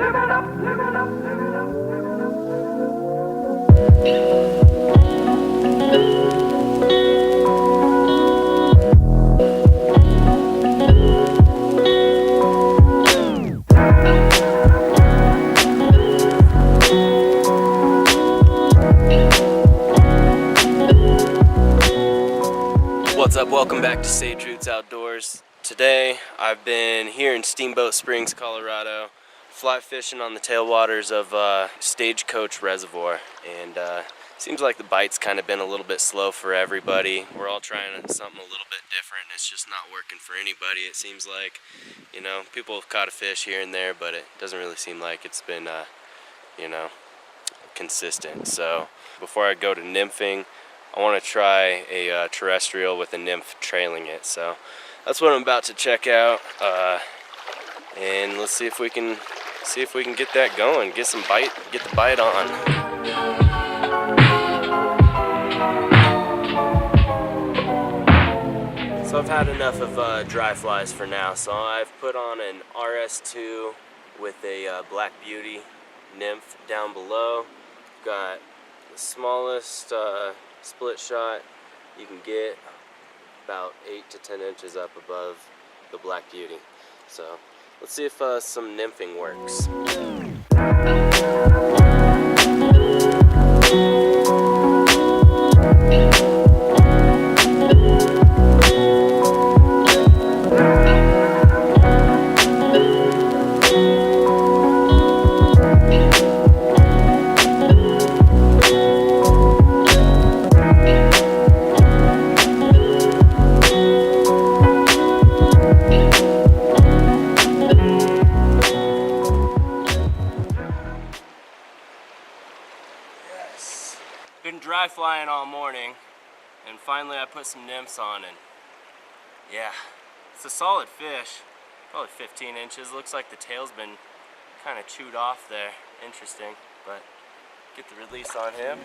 What's up? Welcome back to Sage Roots Outdoors. Today I've been here in Steamboat Springs, Colorado, fly fishing on the tailwaters of Stage Coach Reservoir, and seems like the bite's kind of been a little bit slow for everybody. We're all trying something a little bit different, and it's just not working for anybody. It seems like, you know, people have caught a fish here and there, but it doesn't really seem like it's been, you know, consistent. So before I go to nymphing, I want to try a terrestrial with a nymph trailing it. So that's what I'm about to check out, and let's see if we can get that going, get the bite on. So I've had enough of dry flies for now. So I've put on an RS2 with a Black Beauty nymph down below. Got the smallest split shot you can get, about 8 to 10 inches up above the Black Beauty. So let's see if some nymphing works. Been dry flying all morning, and finally I put some nymphs on, and yeah, it's a solid fish, probably 15 inches. Looks like the tail's been kind of chewed off there. Interesting, but get the release on him.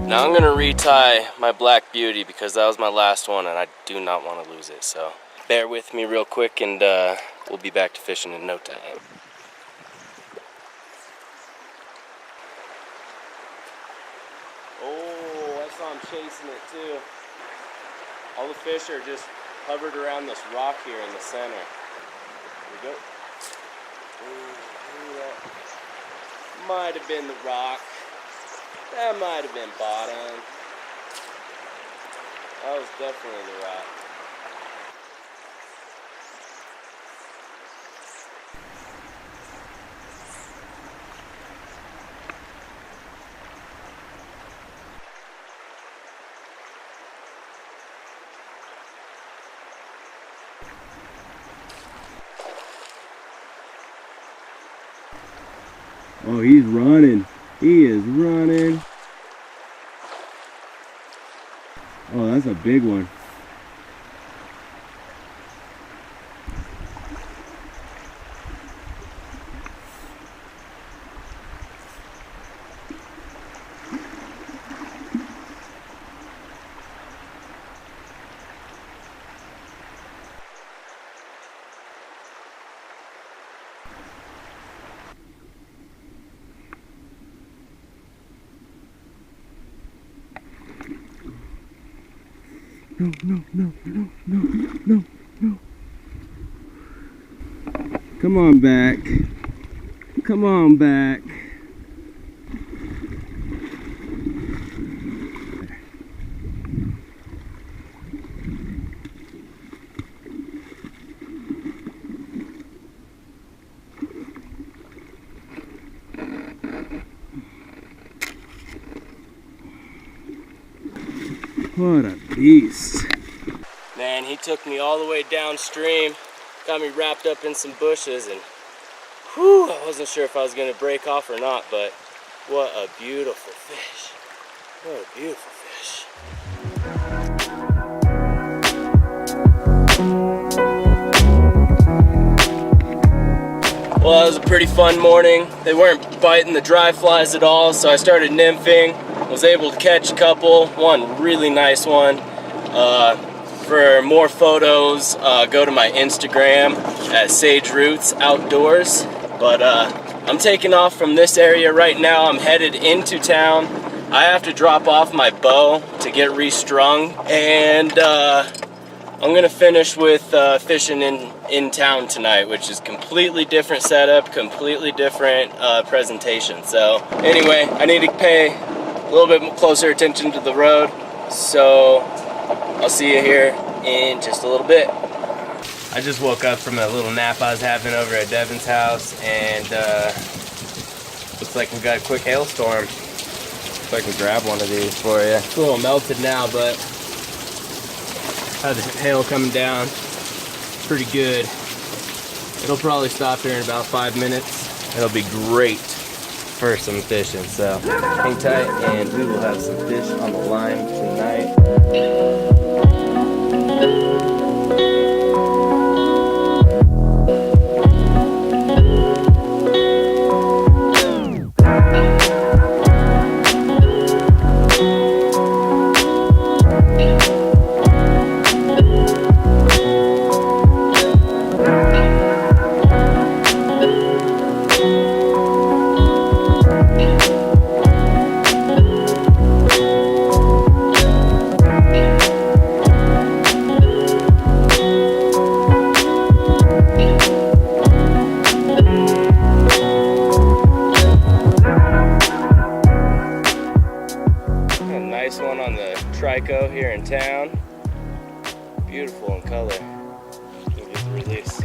Now I'm gonna retie my Black Beauty because that was my last one, and I do not want to lose it. So bear with me real quick, and we'll be back to fishing in no time. Oh, I saw him chasing it too. All the fish are just hovered around this rock here in the center. Here we go. Ooh, that might have been the rock. That might have been bottom. That was definitely the rock. Oh, he's running. He is running. Oh, that's a big one. No. Come on back. Come on back. What a beast. Man, he took me all the way downstream, got me wrapped up in some bushes, and whew, I wasn't sure if I was gonna break off or not, but what a beautiful fish. What a beautiful fish. Well, it was a pretty fun morning. They weren't biting the dry flies at all, so I started nymphing. was able to catch a couple, one really nice one. For more photos, go to my Instagram at Sage Roots Outdoors. But I'm taking off from this area right now. I'm headed into town. I have to drop off my bow to get restrung, and I'm gonna finish with fishing in town tonight, which is completely different setup, completely different presentation. So anyway, I need to pay a little bit closer attention to the road. So I'll see you here in just a little bit. I just woke up from a little nap I was having over at Devin's house, and looks like we got a quick hailstorm. If I can grab one of these for you. It's a little melted now, but had the hail coming down pretty good. It'll probably stop here in about 5 minutes. It'll be great for some fishing, so hang tight and we will have some fish on the line tonight. Nice one on the Trico here in town. Beautiful in color. We'll get the release.